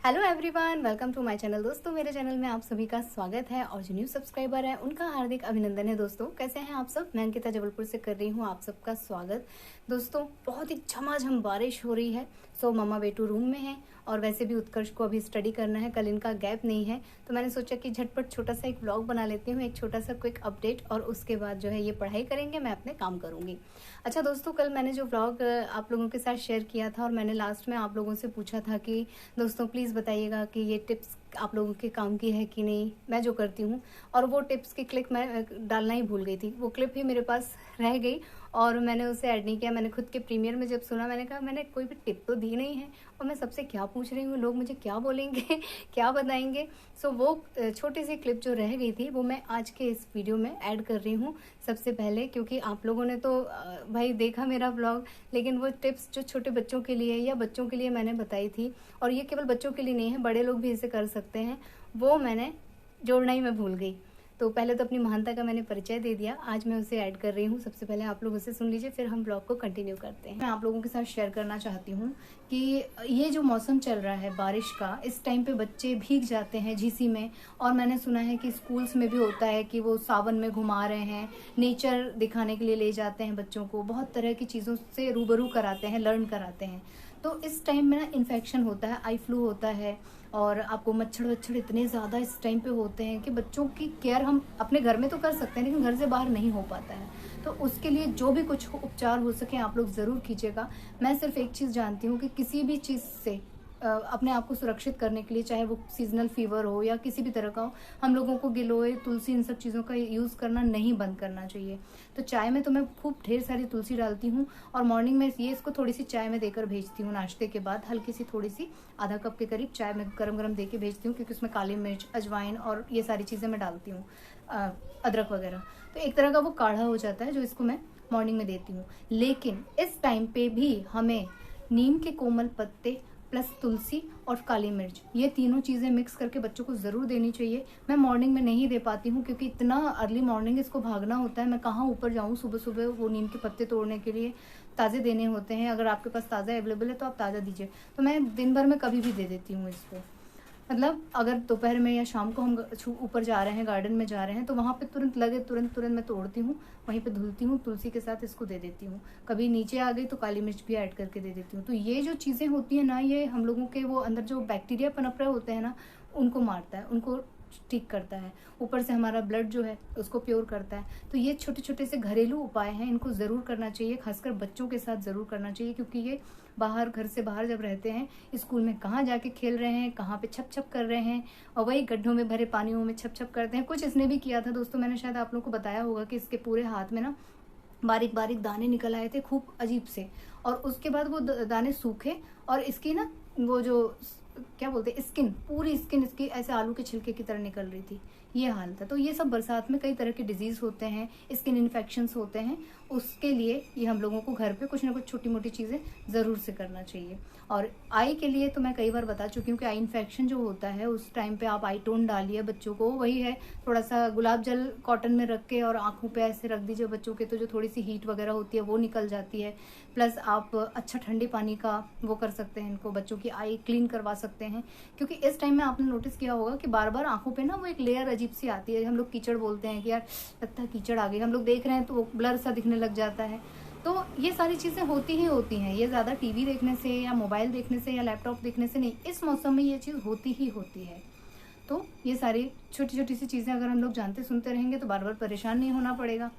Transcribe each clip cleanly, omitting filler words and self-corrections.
Hello everyone, welcome to my channel. दोस्तों, मेरे channel में आप सभी का स्वागत है और जो न्यू सब्सक्राइबर है उनका हार्दिक अभिनंदन है। दोस्तों, कैसे हैं आप सब? मैं अंकिता जबलपुर से कर रही हूँ आप सबका स्वागत। दोस्तों, बहुत ही झमाझम बारिश हो रही है। सो मम्मा बेटू रूम में है और वैसे भी उत्कर्ष को अभी स्टडी करना है, कल इनका गैप नहीं है। तो मैंने सोचा कि झटपट छोटा सा एक व्लॉग बना लेती हूँ, एक छोटा सा क्विक अपडेट, और उसके बाद जो है ये पढ़ाई करेंगे, मैं अपने काम करूँगी। अच्छा दोस्तों, कल मैंने जो व्लॉग आप लोगों के साथ शेयर किया था और मैंने लास्ट में आप लोगों से पूछा था कि दोस्तों प्लीज़ बताइएगा कि ये टिप्स आप लोगों के काम की है कि नहीं, मैं जो करती हूँ। और वो टिप्स की क्लिप मैं डालना ही भूल गई थी, वो क्लिप ही मेरे पास रह गई और मैंने उसे ऐड नहीं किया। मैंने खुद के प्रीमियर में जब सुना, मैंने कहा मैंने कोई भी टिप तो दी नहीं है और मैं सबसे क्या पूछ रही हूँ, लोग मुझे क्या बोलेंगे क्या बताएंगे। सो वो छोटी सी क्लिप जो रह गई थी वो मैं आज के इस वीडियो में ऐड कर रही हूँ सबसे पहले, क्योंकि आप लोगों ने तो भाई देखा मेरा ब्लॉग, लेकिन वो टिप्स जो छोटे बच्चों के लिए या बच्चों के लिए मैंने बताई थी, और ये केवल बच्चों के लिए नहीं है, बड़े लोग भी इसे कर सकते हैं, वो मैंने जोड़ना ही मैं भूल गई। तो पहले तो अपनी महानता का मैंने परिचय दे दिया, आज मैं उसे ऐड कर रही हूँ। सबसे पहले आप लोग उसे सुन लीजिए, फिर हम ब्लॉग को कंटिन्यू करते हैं। मैं आप लोगों के साथ शेयर करना चाहती हूँ कि ये जो मौसम चल रहा है बारिश का, इस टाइम पे बच्चे भीग जाते हैं झीसी में, और मैंने सुना है कि स्कूल्स में भी होता है कि वो सावन में घुमा रहे हैं, नेचर दिखाने के लिए ले जाते हैं बच्चों को, बहुत तरह की चीज़ों से रूबरू कराते हैं, लर्न कराते हैं। तो इस टाइम में ना इन्फेक्शन होता है, आई फ्लू होता है, और आपको मच्छर वच्छर इतने ज़्यादा इस टाइम पे होते हैं कि बच्चों की केयर हम अपने घर में तो कर सकते हैं, लेकिन घर से बाहर नहीं हो पाता है। तो उसके लिए जो भी कुछ उपचार हो सके आप लोग ज़रूर कीजिएगा। मैं सिर्फ एक चीज़ जानती हूँ कि किसी भी चीज़ से अपने आप को सुरक्षित करने के लिए, चाहे वो सीजनल फीवर हो या किसी भी तरह का हो, हम लोगों को गिलोय, तुलसी, इन सब चीज़ों का यूज़ करना नहीं बंद करना चाहिए। तो चाय में तो मैं खूब ढेर सारी तुलसी डालती हूँ, और मॉर्निंग में ये इसको थोड़ी सी चाय में देकर भेजती हूँ। नाश्ते के बाद हल्की सी थोड़ी सी आधा कप के करीब चाय में गरम गरम दे के भेजती हूँ, क्योंकि उसमें काली मिर्च, अजवाइन और ये सारी चीज़ें मैं डालती हूँ, अदरक वगैरह। तो एक तरह का वो काढ़ा हो जाता है जो इसको मैं मॉर्निंग में देती हूँ। लेकिन इस टाइम पे भी हमें नीम के कोमल पत्ते प्लस तुलसी और काली मिर्च, ये तीनों चीज़ें मिक्स करके बच्चों को ज़रूर देनी चाहिए। मैं मॉर्निंग में नहीं दे पाती हूँ, क्योंकि इतना अर्ली मॉर्निंग इसको भागना होता है, मैं कहाँ ऊपर जाऊँ सुबह सुबह वो नीम के पत्ते तोड़ने के लिए, ताज़े देने होते हैं। अगर आपके पास ताज़ा अवेलेबल है तो आप ताज़ा दीजिए। तो मैं दिन भर में कभी भी दे देती हूँ इसको। मतलब अगर दोपहर में या शाम को हम ऊपर जा रहे हैं, गार्डन में जा रहे हैं, तो वहाँ पे तुरंत लगे तुरंत मैं तोड़ती हूँ, वहीं पे धुलती हूँ, तुलसी के साथ इसको दे देती हूँ। कभी नीचे आ गई तो काली मिर्च भी ऐड करके दे देती हूँ। तो ये जो चीज़ें होती हैं ना, ये हम लोगों के वो अंदर जो बैक्टीरिया पनप रहे होते हैं ना, उनको मारता है, उनको ठीक करता है। ऊपर से हमारा ब्लड जो है उसको प्योर करता है। तो ये छोटे छोटे से घरेलू उपाय हैं, इनको ज़रूर करना चाहिए, खासकर बच्चों के साथ ज़रूर करना चाहिए, क्योंकि ये बाहर, घर से बाहर जब रहते हैं, स्कूल में कहाँ जाके खेल रहे हैं, कहाँ पे छप छप कर रहे हैं, और वही गड्ढों में भरे पानियों में छप छप करते हैं। कुछ इसने भी किया था दोस्तों, मैंने शायद आप लोगों को बताया होगा कि इसके पूरे हाथ में ना बारीक बारीक दाने निकल आए थे, खूब अजीब से। और उसके बाद वो दाने सूखे, और इसकी ना वो जो क्या बोलते हैं, स्किन, पूरी स्किन इसकी ऐसे आलू के छिलके की तरह निकल रही थी, ये हाल था। तो ये सब बरसात में कई तरह के डिजीज होते हैं, स्किन इन्फेक्शंस होते हैं, उसके लिए ये हम लोगों को घर पे कुछ ना कुछ छोटी मोटी चीज़ें ज़रूर से करना चाहिए। और आई के लिए तो मैं कई बार बता चुकी हूँ कि आई इन्फेक्शन जो होता है उस टाइम पे आप आई टोन डालिए बच्चों को, वही है थोड़ा सा गुलाब जल कॉटन में रख के और आंखों पे ऐसे रख दीजिए बच्चों के, तो जो थोड़ी सी हीट वगैरह होती है वो निकल जाती है। प्लस आप अच्छा ठंडे पानी का वो कर सकते हैं, इनको बच्चों की आई क्लीन करवा सकते हैं, क्योंकि इस टाइम में आपने नोटिस किया होगा कि बार बार आंखों पे ना वो एक लेयर अजीब सी आती है। हम लोग कीचड़ बोलते हैं कि यार लगता है कीचड़ आ गई, हम लोग देख रहे हैं तो वो ब्लर सा दिखने लग जाता है। तो ये सारी चीज़ें होती ही होती हैं, ये ज़्यादा टीवी देखने से या मोबाइल देखने से या लैपटॉप देखने से नहीं, इस मौसम में ये चीज़ होती ही होती है। तो ये सारी छोटी छोटी सी चीज़ें अगर हम लोग जानते सुनते रहेंगे तो बार बार परेशान नहीं होना पड़ेगा,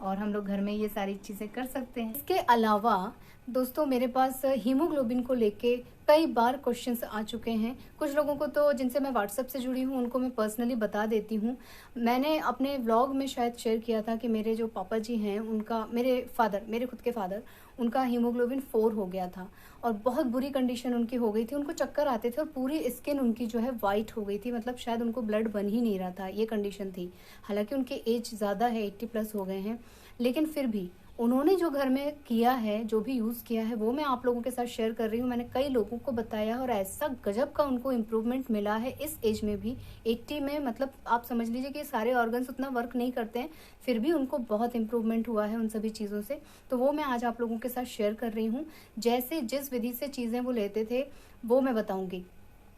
और हम लोग घर में ये सारी चीज़ें कर सकते हैं। इसके अलावा दोस्तों, मेरे पास हीमोग्लोबिन को लेके कई बार क्वेश्चंस आ चुके हैं। कुछ लोगों को तो, जिनसे मैं व्हाट्सएप से जुड़ी हूँ, उनको मैं पर्सनली बता देती हूँ। मैंने अपने व्लॉग में शायद शेयर किया था कि मेरे जो पापा जी हैं, उनका, मेरे खुद के फादर, उनका हीमोग्लोबिन 4 हो गया था, और बहुत बुरी कंडीशन उनकी हो गई थी। उनको चक्कर आते थे और पूरी स्किन उनकी जो है वाइट हो गई थी, मतलब शायद उनको ब्लड बन ही नहीं रहा था, ये कंडीशन थी। हालांकि उनकी एज ज़्यादा है, 80+ हो गए हैं, लेकिन फिर भी उन्होंने जो घर में किया है, जो भी यूज़ किया है, वो मैं आप लोगों के साथ शेयर कर रही हूँ। मैंने कई लोगों को बताया और ऐसा गजब का उनको इम्प्रूवमेंट मिला है इस एज में भी, 80 में। मतलब आप समझ लीजिए कि सारे ऑर्गन्स उतना वर्क नहीं करते हैं, फिर भी उनको बहुत इम्प्रूवमेंट हुआ है उन सभी चीज़ों से। तो वो मैं आज आप लोगों के साथ शेयर कर रही हूँ। जैसे जिस विधि से चीज़ें वो लेते थे वो मैं बताऊँगी।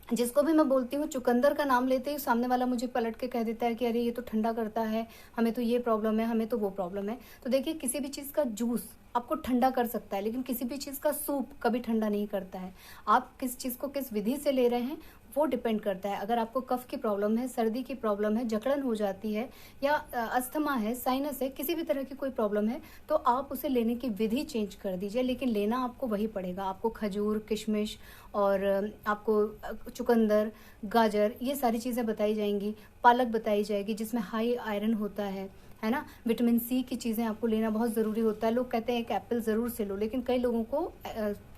जिसको भी मैं बोलती हूँ चुकंदर का नाम लेते ही सामने वाला मुझे पलट के कह देता है कि अरे ये तो ठंडा करता है, हमें तो ये प्रॉब्लम है, हमें तो वो प्रॉब्लम है। तो देखिए, किसी भी चीज़ का जूस आपको ठंडा कर सकता है, लेकिन किसी भी चीज़ का सूप कभी ठंडा नहीं करता है। आप किस चीज़ को किस विधि से ले रहे हैं वो डिपेंड करता है। अगर आपको कफ की प्रॉब्लम है, सर्दी की प्रॉब्लम है, जकड़न हो जाती है, या अस्थमा है, साइनस है, किसी भी तरह की कोई प्रॉब्लम है, तो आप उसे लेने की विधि चेंज कर दीजिए, लेकिन लेना आपको वही पड़ेगा। आपको खजूर, किशमिश और आपको चुकंदर, गाजर, ये सारी चीज़ें बताई जाएंगी। पालक बताई जाएगी जिसमें हाई आयरन होता है ना। विटामिन सी की चीज़ें आपको लेना बहुत ज़रूरी होता है। लोग कहते हैं एक एप्पल ज़रूर से लो, लेकिन कई लोगों को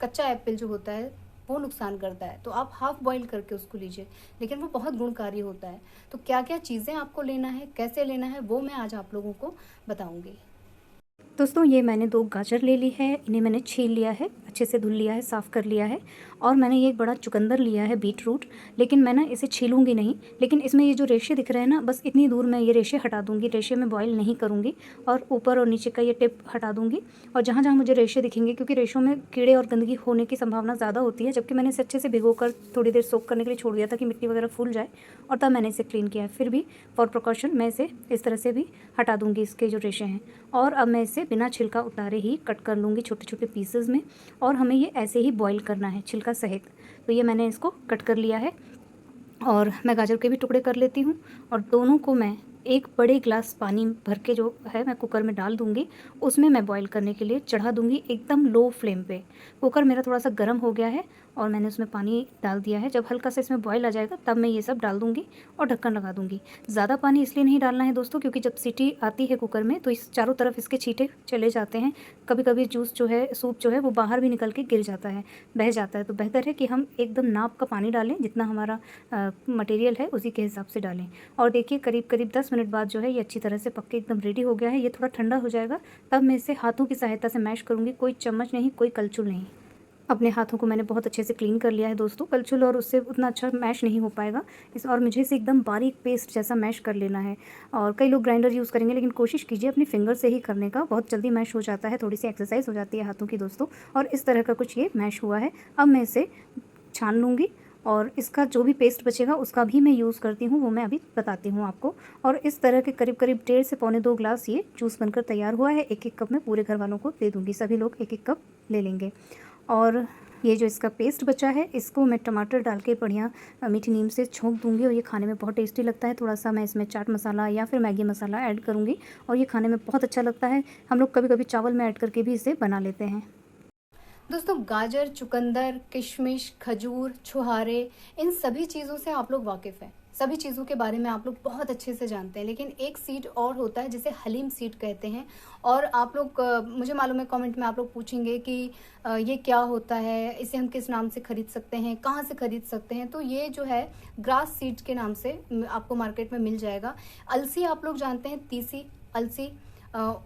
कच्चा एप्पल जो होता है वो नुकसान करता है, तो आप हाफ बॉईल करके उसको लीजिए, लेकिन वो बहुत गुणकारी होता है। तो क्या क्या चीज़ें आपको लेना है, कैसे लेना है, वो मैं आज आप लोगों को बताऊंगी। दोस्तों, ये मैंने 2 गाजर ले ली है, इन्हें मैंने छील लिया है, अच्छे से धुल लिया है, साफ़ कर लिया है। और मैंने ये एक बड़ा चुकंदर लिया है, बीट रूट, लेकिन मैं ना इसे छीलूँगी नहीं, लेकिन इसमें ये जो रेशे दिख रहे हैं ना, बस इतनी दूर मैं ये रेशे हटा दूँगी। रेशे में बॉयल नहीं करूँगी, और ऊपर और नीचे का ये टिप हटा दूँगी। और जहाँ-जहाँ मुझे रेशे दिखेंगे, क्योंकि रेशों में कीड़े और गंदगी होने की संभावना ज़्यादा होती है, जबकि मैंने इसे अच्छे से भिगोकर थोड़ी देर सोक करने के लिए छोड़ दिया था कि मिट्टी वगैरह फूल जाए, और तब मैंने इसे क्लीन किया है। फिर भी फॉर प्रिकॉशन मैं इसे इस तरह से भी हटा दूँगी, इसके जो रेशे हैं। और अब मैं इसे बिना छिलका उतारे ही कट कर लूँगी छोटे-छोटे पीसेज़ में, और हमें ये ऐसे ही बॉईल करना है छिलका सहित। तो ये मैंने इसको कट कर लिया है, और मैं गाजर के भी टुकड़े कर लेती हूँ, और दोनों को मैं एक बड़े ग्लास पानी भर के जो है मैं कुकर में डाल दूँगी। उसमें मैं बॉईल करने के लिए चढ़ा दूँगी एकदम लो फ्लेम पे। कुकर मेरा थोड़ा सा गर्म हो गया है, और मैंने उसमें पानी डाल दिया है। जब हल्का सा इसमें बॉईल आ जाएगा तब मैं ये सब डाल दूँगी और ढक्कन लगा दूँगी। ज़्यादा पानी इसलिए नहीं डालना है दोस्तों, क्योंकि जब सीटी आती है कुकर में तो इस चारों तरफ इसके छींटे चले जाते हैं। कभी-कभी जूस जो है, सूप जो है, वो बाहर भी निकल के गिर जाता है, बह जाता है। तो बेहतर है कि हम एकदम नाप का पानी डालें, जितना हमारा मटेरियल है उसी के हिसाब से डालें। और देखिए, करीब-करीब 10 मिनट बाद जो है ये अच्छी तरह से पक के एकदम रेडी हो गया है। ये थोड़ा ठंडा हो जाएगा, तब मैं इसे हाथों की सहायता से मैश करूँगी, कोई चम्मच नहीं, कोई कलछुल नहीं। अपने हाथों को मैंने बहुत अच्छे से क्लीन कर लिया है दोस्तों। कलछुल और उससे उतना अच्छा मैश नहीं हो पाएगा और मुझे इसे एकदम बारीक पेस्ट जैसा मैश कर लेना है। और कई लोग ग्राइंडर यूज़ करेंगे, लेकिन कोशिश कीजिए अपनी फिंगर से ही करने का, बहुत जल्दी मैश हो जाता है, थोड़ी सी एक्सरसाइज हो जाती है हाथों की दोस्तों। और इस तरह का कुछ ये मैश हुआ है। अब मैं इसे छान लूँगी, और इसका जो भी पेस्ट बचेगा उसका भी मैं यूज़ करती हूँ, वो मैं अभी बताती हूँ आपको। और इस तरह के करीब-करीब 1.5 से पौने 2 ग्लास ये जूस बनकर तैयार हुआ है। 1-1 कप मैं पूरे घर वालों को दे दूँगी, सभी लोग 1-1 कप ले लेंगे। और ये जो इसका पेस्ट बचा है, इसको मैं टमाटर डाल के बढ़िया मीठी नीम से छोंक दूँगी, और ये खाने में बहुत टेस्टी लगता है। थोड़ा-सा मैं इसमें चाट मसाला या फिर मैगी मसाला ऐड करूँगी, और ये खाने में बहुत अच्छा लगता है। हम लोग कभी-कभी चावल में ऐड करके भी इसे बना लेते हैं। दोस्तों, गाजर, चुकंदर, किशमिश, खजूर, छुहारे, इन सभी चीज़ों से आप लोग वाकिफ़ हैं। सभी चीज़ों के बारे में आप लोग बहुत अच्छे से जानते हैं, लेकिन एक सीड और होता है जिसे हलीम सीड कहते हैं। और आप लोग मुझे मालूम है कमेंट में आप लोग पूछेंगे कि ये क्या होता है, इसे हम किस नाम से खरीद सकते हैं, कहाँ से खरीद सकते हैं। तो ये जो है ग्रास सीड के नाम से आपको मार्केट में मिल जाएगा। अलसी आप लोग जानते हैं, तीसी, अलसी,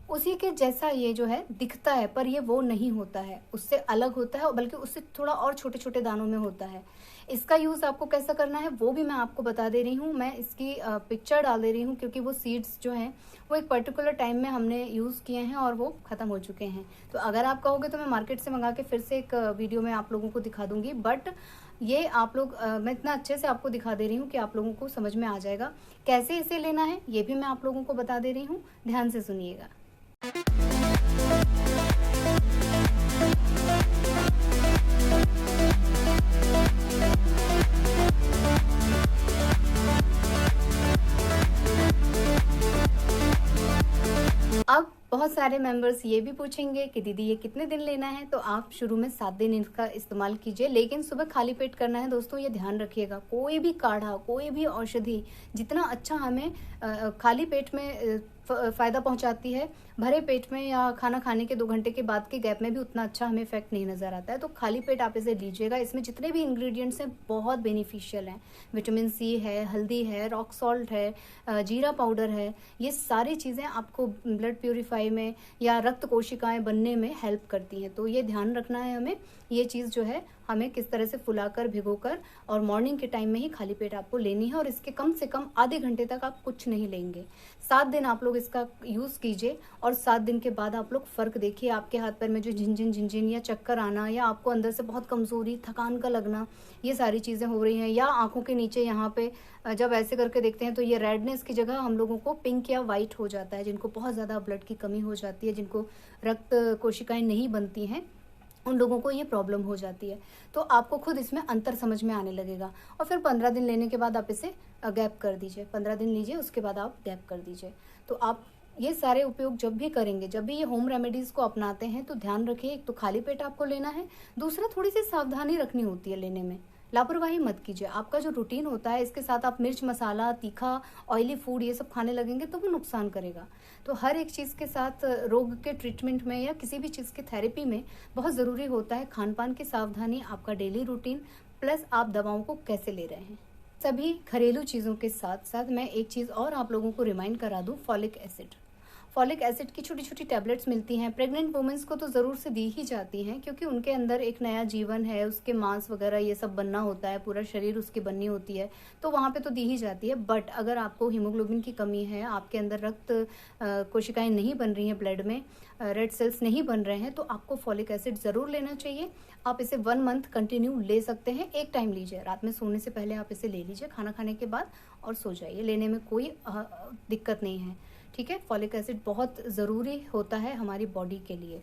उसी के जैसा ये जो है दिखता है, पर ये वो नहीं होता है, उससे अलग होता है, बल्कि उससे थोड़ा और छोटे छोटे दानों में होता है। इसका यूज़ आपको कैसा करना है वो भी मैं आपको बता दे रही हूँ। मैं इसकी पिक्चर डाल दे रही हूँ, क्योंकि वो सीड्स जो हैं वो एक पर्टिकुलर टाइम में हमने यूज़ किए हैं और वो ख़त्म हो चुके हैं। तो अगर आप कहोगे तो मैं मार्केट से मंगा के फिर से एक वीडियो में आप लोगों को दिखा दूँगी, बट ये आप लोग मैं इतना अच्छे से आपको दिखा दे रही हूँ कि आप लोगों को समझ में आ जाएगा। कैसे इसे लेना है ये भी मैं आप लोगों को बता दे रही हूँ, ध्यान से सुनिएगा। अब बहुत सारे मेंबर्स ये भी पूछेंगे कि दीदी ये कितने दिन लेना है, तो आप शुरू में 7 दिन इसका इस्तेमाल कीजिए, लेकिन सुबह खाली पेट करना है दोस्तों। ये ध्यान रखिएगा, कोई भी काढ़ा, कोई भी औषधि जितना अच्छा हमें खाली पेट में फ़ायदा पहुंचाती है, भरे पेट में या खाना खाने के 2 घंटे के बाद के गैप में भी उतना अच्छा हमें इफेक्ट नहीं नज़र आता है। तो खाली पेट आप इसे लीजिएगा। इसमें जितने भी इंग्रेडिएंट्स हैं बहुत बेनिफिशियल हैं। विटामिन सी है, हल्दी है, रॉक सॉल्ट है, जीरा पाउडर है। ये सारी चीज़ें आपको ब्लड प्योरीफाई में या रक्त कोशिकाएं बनने में हेल्प करती हैं। तो ये ध्यान रखना है हमें, ये चीज़ जो है हमें किस तरह से फुलाकर, भिगोकर और मॉर्निंग के टाइम में ही खाली पेट आपको लेनी है। और इसके कम से कम आधे घंटे तक आप कुछ नहीं लेंगे। 7 दिन आप लोग इसका यूज़ कीजिए और 7 दिन के बाद आप लोग फ़र्क देखिए, आपके हाथ पैर में जो झिनझिन या चक्कर आना या आपको अंदर से बहुत कमज़ोरी, थकान का लगना, ये सारी चीज़ें हो रही हैं। या आँखों के नीचे यहाँ पे जब ऐसे करके देखते हैं तो ये रेडनेस की जगह हम लोगों को पिंक या वाइट हो जाता है। जिनको बहुत ज़्यादा ब्लड की कमी हो जाती है, जिनको रक्त कोशिकाएँ नहीं बनती हैं, उन लोगों को ये प्रॉब्लम हो जाती है। तो आपको खुद इसमें अंतर समझ में आने लगेगा। और फिर 15 दिन लेने के बाद आप इसे गैप कर दीजिए। 15 दिन लीजिए, उसके बाद आप गैप कर दीजिए। तो आप ये सारे उपयोग जब भी करेंगे, जब भी ये होम रेमेडीज़ को अपनाते हैं, तो ध्यान रखिए, एक तो खाली पेट आपको लेना है, दूसरा थोड़ी सी सावधानी रखनी होती है लेने में। लापरवाही मत कीजिए। आपका जो रूटीन होता है, इसके साथ आप मिर्च मसाला, तीखा, ऑयली फूड ये सब खाने लगेंगे तो वो नुकसान करेगा। तो हर एक चीज़ के साथ रोग के ट्रीटमेंट में या किसी भी चीज़ की थेरेपी में बहुत ज़रूरी होता है खान पान की सावधानी, आपका डेली रूटीन, प्लस आप दवाओं को कैसे ले रहे हैं। सभी घरेलू चीज़ों के साथ साथ मैं एक चीज़ और आप लोगों को रिमाइंड करा दूँ, फॉलिक एसिड। फॉलिक एसिड की छोटी छोटी टैबलेट्स मिलती हैं। प्रेग्नेंट वुमेंस को तो ज़रूर से दी ही जाती हैं, क्योंकि उनके अंदर एक नया जीवन है, उसके मांस वगैरह ये सब बनना होता है, पूरा शरीर उसकी बननी होती है, तो वहाँ पे तो दी ही जाती है। बट अगर आपको हीमोग्लोबिन की कमी है, आपके अंदर रक्त कोशिकाएं नहीं बन रही हैं, ब्लड में रेड सेल्स नहीं बन रहे हैं, तो आपको फॉलिक एसिड ज़रूर लेना चाहिए। आप इसे 1 मंथ कंटिन्यू ले सकते हैं। एक टाइम लीजिए, रात में सोने से पहले आप इसे ले लीजिए, खाना खाने के बाद, और सो जाइए। लेने में कोई दिक्कत नहीं है, ठीक है। फॉलिक एसिड बहुत ज़रूरी होता है हमारी बॉडी के लिए।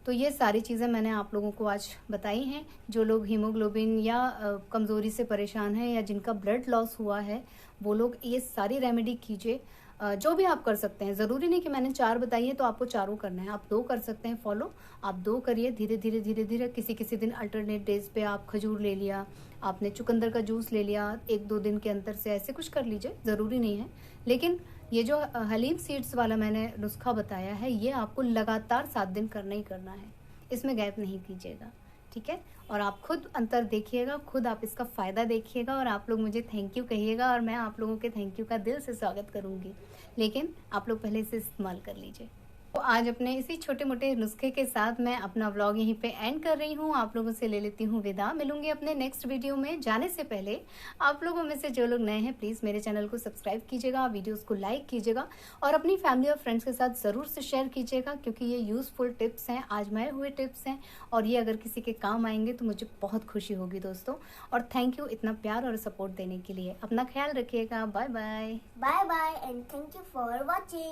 तो ये सारी चीज़ें मैंने आप लोगों को आज बताई हैं। जो लोग हीमोग्लोबिन या कमज़ोरी से परेशान हैं या जिनका ब्लड लॉस हुआ है, वो लोग ये सारी रेमेडी कीजिए। जो भी आप कर सकते हैं, ज़रूरी नहीं कि मैंने 4 बताई है तो आपको चारों करना है। आप 2 कर सकते हैं फॉलो, आप 2 करिए धीरे धीरे। किसी किसी दिन अल्टरनेट डेज पे आप खजूर ले लिया, आपने चुकंदर का जूस ले लिया, 1-2 दिन के अंतर से ऐसे कुछ कर लीजिए, ज़रूरी नहीं है। लेकिन ये जो हलीम सीड्स वाला मैंने नुस्खा बताया है, ये आपको लगातार 7 दिन करना ही करना है, इसमें गैप नहीं कीजिएगा, ठीक है। और आप खुद अंतर देखिएगा, खुद आप इसका फ़ायदा देखिएगा, और आप लोग मुझे थैंक यू कहिएगा, और मैं आप लोगों के थैंक यू का दिल से स्वागत करूँगी। लेकिन आप लोग पहले इसे इस्तेमाल कर लीजिए। तो आज अपने इसी छोटे मोटे नुस्खे के साथ मैं अपना व्लॉग यहीं पे एंड कर रही हूँ। आप लोगों से ले लेती हूँ विदा। मिलूंगी अपने नेक्स्ट वीडियो में। जाने से पहले आप लोगों में से जो लोग नए हैं, प्लीज़ मेरे चैनल को सब्सक्राइब कीजिएगा, वीडियोस को लाइक कीजिएगा, और अपनी फैमिली और फ्रेंड्स के साथ ज़रूर से शेयर कीजिएगा, क्योंकि ये यूज़फुल टिप्स हैं, आजमाए हुए टिप्स हैं, और ये अगर किसी के काम आएंगे तो मुझे बहुत खुशी होगी दोस्तों। और थैंक यू इतना प्यार और सपोर्ट देने के लिए। अपना ख्याल रखिएगा। Bye bye. Bye bye and thank you for watching.